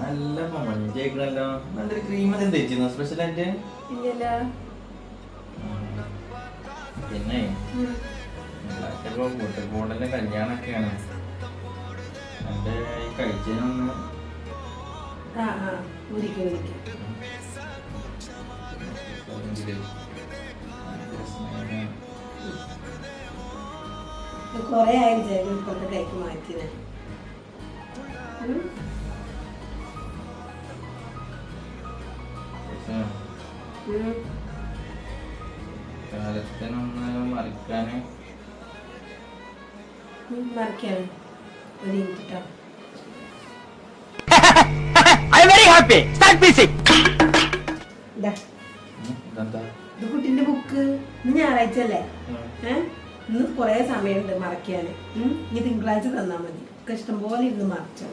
നല്ല മഞ്ചായിക്കണല്ലോ. നല്ലൊരു ക്രീം അത് തേച്ചിരുന്നു സ്പെഷ്യൽ ആയിട്ട്. പിന്നെ കൂട്ടപ്പോണ്ടന്റെ കല്യാണൊക്കെയാണ്. എന്റെ ഈ കഴിച്ചതിനൊന്ന് കൊറേ ആയി കൊണ്ട് കൈക്ക് മാറ്റിയത്. കാലത്തിനൊന്ന് മറിക്കാന് മറിക്കാണ് ഒരു ഇഞ്ചിട്ടോ. ഇത് കുട്ടിന്റെ ബുക്ക്. ഇന്ന് ഞായറാഴ്ച അല്ലേ? ഇന്ന് കൊറേ സമയമുണ്ട് മറക്കാന്. ഇനി തിങ്കളാഴ്ച തന്നാ മതി. ഒക്കെ ഇഷ്ടം പോലെ ഇരുന്ന് മറച്ചു.